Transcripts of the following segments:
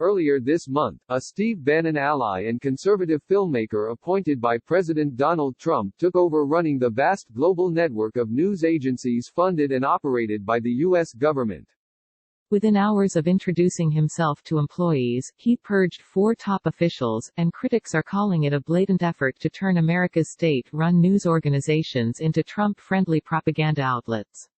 Earlier this month, a Steve Bannon ally and conservative filmmaker appointed by President Donald Trump took over running the vast global network of news agencies funded and operated by the U.S. government. Within hours of introducing himself to employees, he purged 4 top officials, and critics are calling it a blatant effort to turn America's state-run news organizations into Trump-friendly propaganda outlets.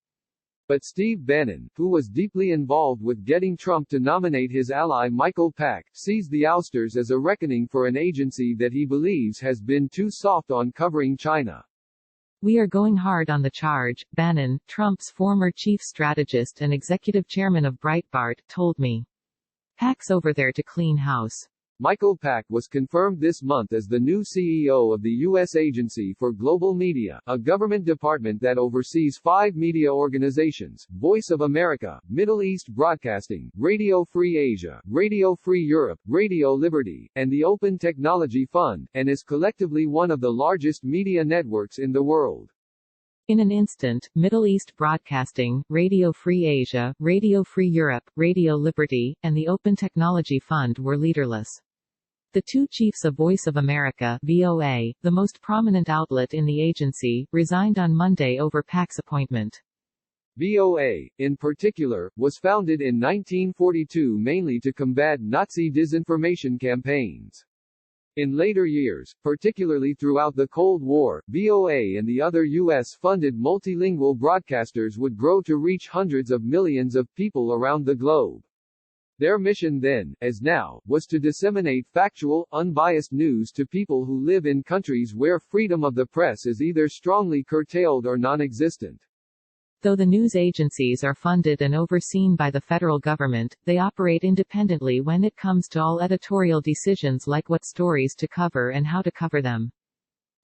But Steve Bannon, who was deeply involved with getting Trump to nominate his ally Michael Pack, sees the ousters as a reckoning for an agency that he believes has been too soft on covering China. "We are going hard on the charge," Bannon, Trump's former chief strategist and executive chairman of Breitbart, told me. "Pack's over there to clean house." Michael Pack was confirmed this month as the new CEO of the U.S. Agency for Global Media, a government department that oversees 5 media organizations: Voice of America, Middle East Broadcasting, Radio Free Asia, Radio Free Europe, Radio Liberty, and the Open Technology Fund, and is collectively one of the largest media networks in the world. In an instant, Middle East Broadcasting, Radio Free Asia, Radio Free Europe, Radio Liberty, and the Open Technology Fund were leaderless. The 2 chiefs of Voice of America, VOA, the most prominent outlet in the agency, resigned on Monday over Pack's appointment. VOA, in particular, was founded in 1942 mainly to combat Nazi disinformation campaigns. In later years, particularly throughout the Cold War, VOA and the other U.S.-funded multilingual broadcasters would grow to reach hundreds of millions of people around the globe. Their mission then, as now, was to disseminate factual, unbiased news to people who live in countries where freedom of the press is either strongly curtailed or non-existent. Though the news agencies are funded and overseen by the federal government, they operate independently when it comes to all editorial decisions like what stories to cover and how to cover them.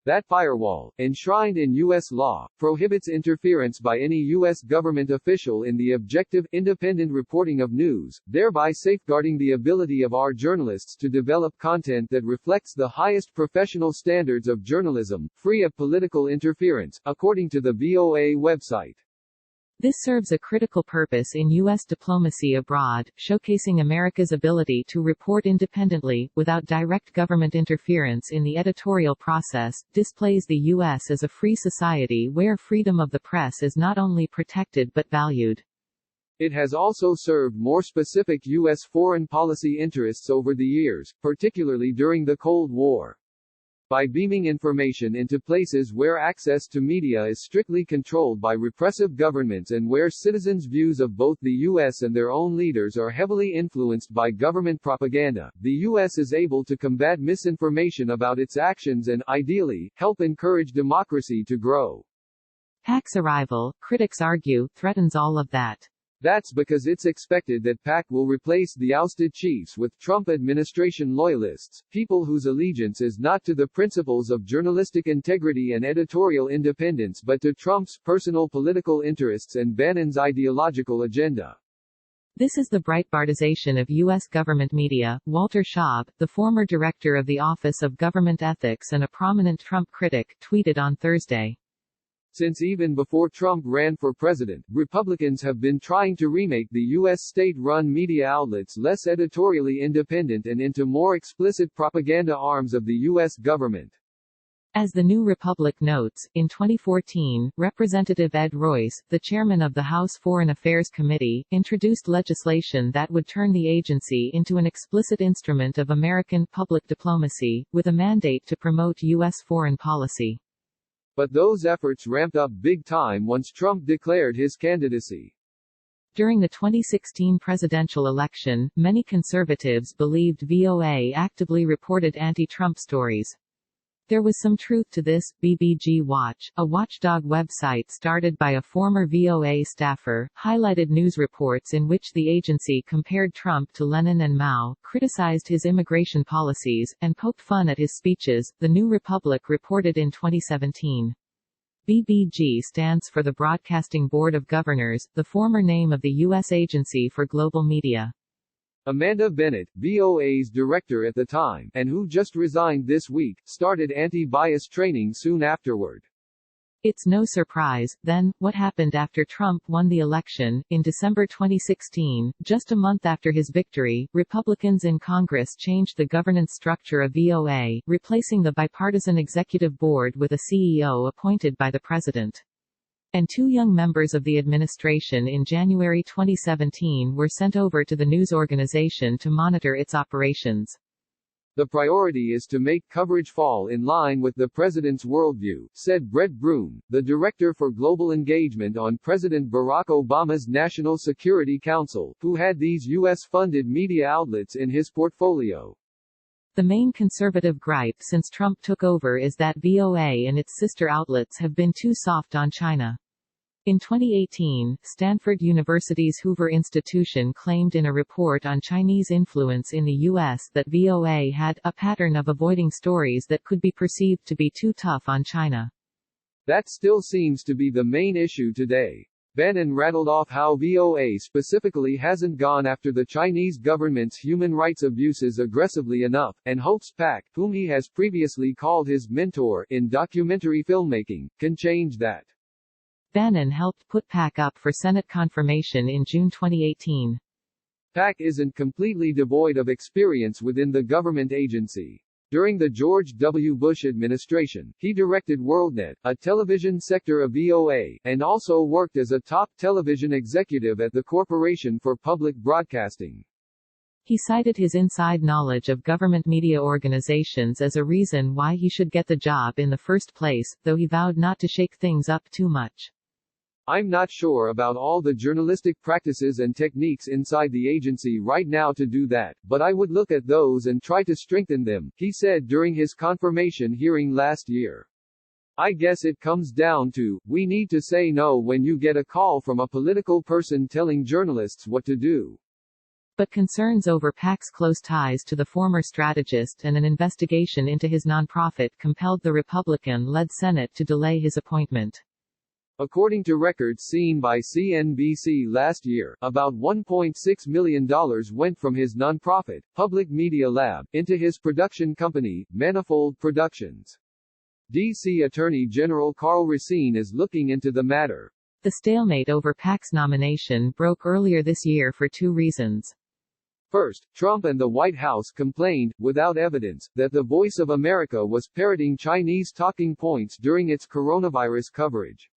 That firewall, enshrined in U.S. law, prohibits interference by any U.S. government official in the objective, independent reporting of news, thereby safeguarding the ability of our journalists to develop content that reflects the highest professional standards of journalism, free of political interference, according to the VOA website. This serves a critical purpose in U.S. diplomacy abroad, showcasing America's ability to report independently, without direct government interference in the editorial process, displays the U.S. as a free society where freedom of the press is not only protected but valued. It has also served more specific U.S. foreign policy interests over the years, particularly during the Cold War. By beaming information into places where access to media is strictly controlled by repressive governments and where citizens' views of both the U.S. and their own leaders are heavily influenced by government propaganda, the U.S. is able to combat misinformation about its actions and, ideally, help encourage democracy to grow. Pack's arrival, critics argue, threatens all of that. That's because it's expected that Pack will replace the ousted chiefs with Trump administration loyalists, people whose allegiance is not to the principles of journalistic integrity and editorial independence but to Trump's personal political interests and Bannon's ideological agenda. This is the Breitbartization of U.S. government media. Walter Schaub, the former director of the Office of Government Ethics and a prominent Trump critic, tweeted on Thursday. Since even before Trump ran for president, Republicans have been trying to remake the U.S. state-run media outlets less editorially independent and into more explicit propaganda arms of the U.S. government. As the New Republic notes, in 2014, Representative Ed Royce, the chairman of the House Foreign Affairs Committee, introduced legislation that would turn the agency into an explicit instrument of American public diplomacy, with a mandate to promote U.S. foreign policy. But those efforts ramped up big time once Trump declared his candidacy. During the 2016 presidential election, many conservatives believed VOA actively reported anti-Trump stories. There was some truth to this. BBG Watch, a watchdog website started by a former VOA staffer, highlighted news reports in which the agency compared Trump to Lenin and Mao, criticized his immigration policies, and poked fun at his speeches, The New Republic reported in 2017. BBG stands for the Broadcasting Board of Governors, the former name of the U.S. Agency for Global Media. Amanda Bennett, VOA's director at the time, and who just resigned this week, started anti-bias training soon afterward. It's no surprise, then, what happened after Trump won the election. In December 2016, just a month after his victory, Republicans in Congress changed the governance structure of VOA, replacing the bipartisan executive board with a CEO appointed by the president. And two young members of the administration in January 2017 were sent over to the news organization to monitor its operations. The priority is to make coverage fall in line with the president's worldview, said Brett Brune, the director for global engagement on President Barack Obama's National Security Council, who had these U.S.-funded media outlets in his portfolio. The main conservative gripe since Trump took over is that VOA and its sister outlets have been too soft on China. In 2018, Stanford University's Hoover Institution claimed in a report on Chinese influence in the U.S. that VOA had a pattern of avoiding stories that could be perceived to be too tough on China. That still seems to be the main issue today. Bannon rattled off how VOA specifically hasn't gone after the Chinese government's human rights abuses aggressively enough, and hopes Pak, whom he has previously called his mentor in documentary filmmaking, can change that. Bannon helped put Pak up for Senate confirmation in June 2018. Pak isn't completely devoid of experience within the government agency. During the George W. Bush administration, he directed WorldNet, a television sector of VOA, and also worked as a top television executive at the Corporation for Public Broadcasting. He cited his inside knowledge of government media organizations as a reason why he should get the job in the first place, though he vowed not to shake things up too much. I'm not sure about all the journalistic practices and techniques inside the agency right now to do that, but I would look at those and try to strengthen them, he said during his confirmation hearing last year. I guess it comes down to, we need to say no when you get a call from a political person telling journalists what to do. But concerns over Pak's close ties to the former strategist and an investigation into his nonprofit compelled the Republican-led Senate to delay his appointment. According to records seen by CNBC last year, about $1.6 million went from his nonprofit, Public Media Lab, into his production company, Manifold Productions. D.C. Attorney General Karl Racine is looking into the matter. The stalemate over Pak's nomination broke earlier this year for two reasons. First, Trump and the White House complained, without evidence, that the Voice of America was parroting Chinese talking points during its coronavirus coverage.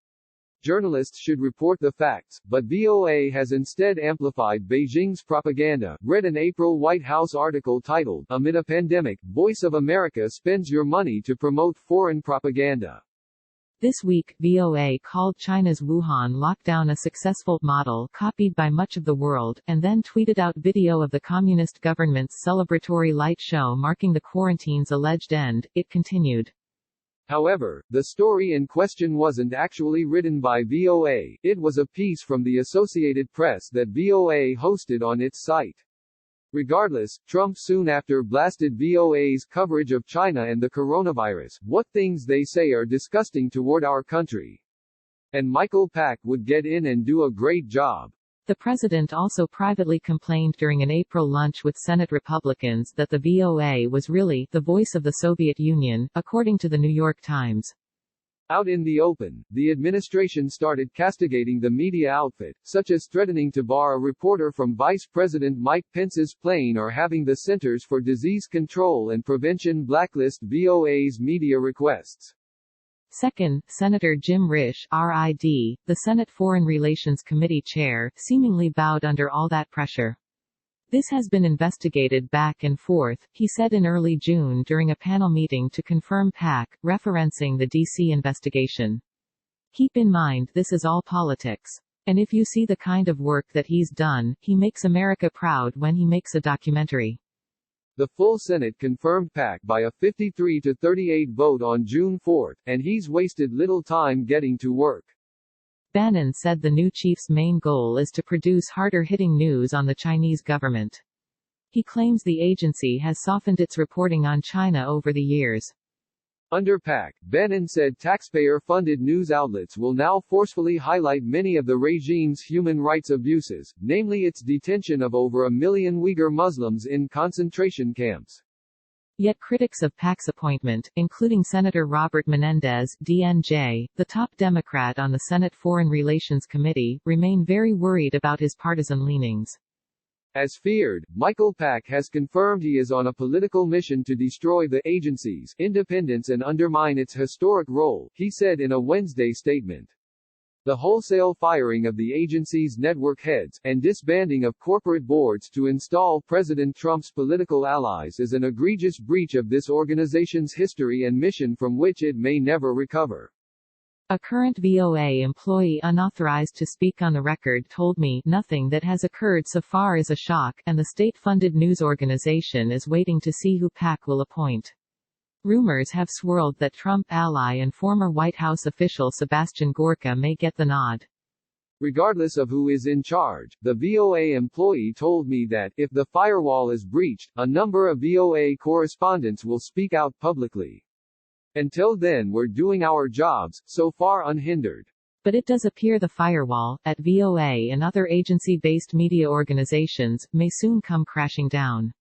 Journalists should report the facts, but VOA has instead amplified Beijing's propaganda, read an April White House article titled, Amid a Pandemic, Voice of America Spends Your Money to Promote Foreign Propaganda. This week, VOA called China's Wuhan lockdown a successful model copied by much of the world, and then tweeted out video of the communist government's celebratory light show marking the quarantine's alleged end. It continued. However, the story in question wasn't actually written by VOA, it was a piece from the Associated Press that VOA hosted on its site. Regardless, Trump soon after blasted VOA's coverage of China and the coronavirus, what things they say are disgusting toward our country. And Michael Pak would get in and do a great job. The president also privately complained during an April lunch with Senate Republicans that the VOA was really the voice of the Soviet Union, according to the New York Times. Out in the open, the administration started castigating the media outfit, such as threatening to bar a reporter from Vice President Mike Pence's plane or having the Centers for Disease Control and Prevention blacklist VOA's media requests. Second, Senator Jim Risch, RID, the Senate Foreign Relations Committee chair, seemingly bowed under all that pressure. This has been investigated back and forth, he said in early June during a panel meeting to confirm Pak, referencing the D.C. investigation. Keep in mind this is all politics. And if you see the kind of work that he's done, he makes America proud when he makes a documentary. The full Senate confirmed Pak by a 53-38 vote on June 4, and he's wasted little time getting to work. Bannon said the new chief's main goal is to produce harder-hitting news on the Chinese government. He claims the agency has softened its reporting on China over the years. Under Pak, Bannon said taxpayer-funded news outlets will now forcefully highlight many of the regime's human rights abuses, namely its detention of over 1 million Uyghur Muslims in concentration camps. Yet critics of PAC's appointment, including Senator Robert Menendez, DNJ, the top Democrat on the Senate Foreign Relations Committee, remain very worried about his partisan leanings. As feared, Michael PAC has confirmed he is on a political mission to destroy the agency's independence and undermine its historic role, he said in a Wednesday statement. The wholesale firing of the agency's network heads, and disbanding of corporate boards to install President Trump's political allies is an egregious breach of this organization's history and mission from which it may never recover. A current VOA employee unauthorized to speak on the record told me nothing that has occurred so far is a shock, and the state-funded news organization is waiting to see who PAC will appoint. Rumors have swirled that Trump ally and former White House official Sebastian Gorka may get the nod. Regardless of who is in charge, the VOA employee told me that, if the firewall is breached, a number of VOA correspondents will speak out publicly. Until then we're doing our jobs, so far unhindered. But it does appear the firewall, at VOA and other agency-based media organizations, may soon come crashing down.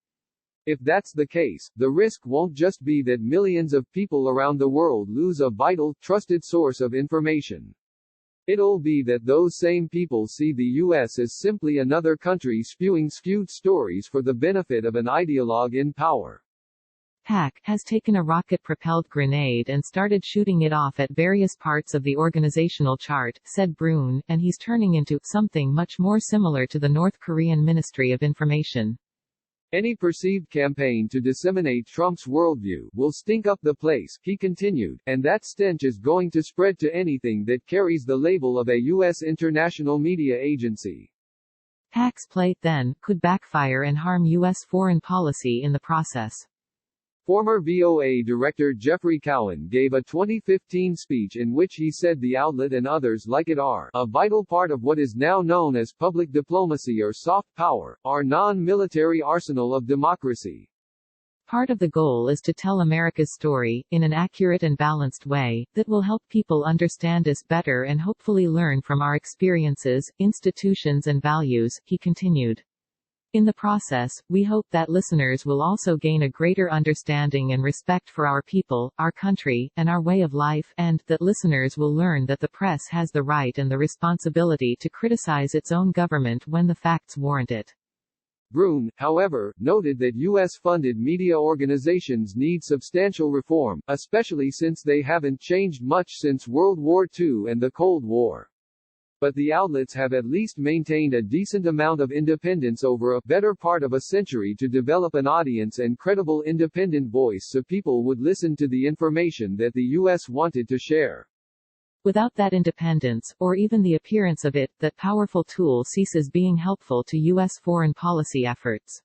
If that's the case, the risk won't just be that millions of people around the world lose a vital, trusted source of information. It'll be that those same people see the U.S. as simply another country spewing skewed stories for the benefit of an ideologue in power. PAC has taken a rocket-propelled grenade and started shooting it off at various parts of the organizational chart, said Brune, and he's turning into something much more similar to the North Korean Ministry of Information. Any perceived campaign to disseminate Trump's worldview will stink up the place, he continued, and that stench is going to spread to anything that carries the label of a U.S. international media agency. PAC's play, then, could backfire and harm U.S. foreign policy in the process. Former VOA director Jeffrey Cowan gave a 2015 speech in which he said the outlet and others like it are a vital part of what is now known as public diplomacy or soft power, our non-military arsenal of democracy. Part of the goal is to tell America's story, in an accurate and balanced way, that will help people understand us better and hopefully learn from our experiences, institutions and values, he continued. In the process, we hope that listeners will also gain a greater understanding and respect for our people, our country, and our way of life, and that listeners will learn that the press has the right and the responsibility to criticize its own government when the facts warrant it. Brune, however, noted that U.S.-funded media organizations need substantial reform, especially since they haven't changed much since World War II and the Cold War. But the outlets have at least maintained a decent amount of independence over a better part of a century to develop an audience and credible independent voice so people would listen to the information that the U.S. wanted to share. Without that independence, or even the appearance of it, that powerful tool ceases being helpful to U.S. foreign policy efforts.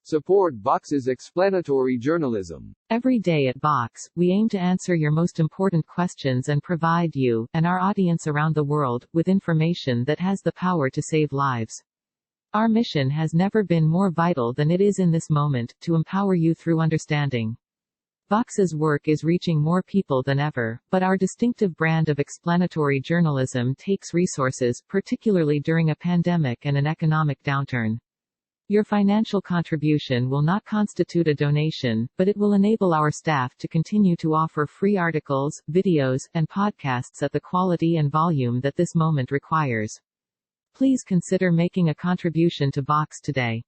Support Vox's explanatory journalism. Every day at Vox, we aim to answer your most important questions and provide you, and our audience around the world, with information that has the power to save lives. Our mission has never been more vital than it is in this moment, to empower you through understanding. Vox's work is reaching more people than ever, but our distinctive brand of explanatory journalism takes resources, particularly during a pandemic and an economic downturn. Your financial contribution will not constitute a donation, but it will enable our staff to continue to offer free articles, videos, and podcasts at the quality and volume that this moment requires. Please consider making a contribution to Vox today.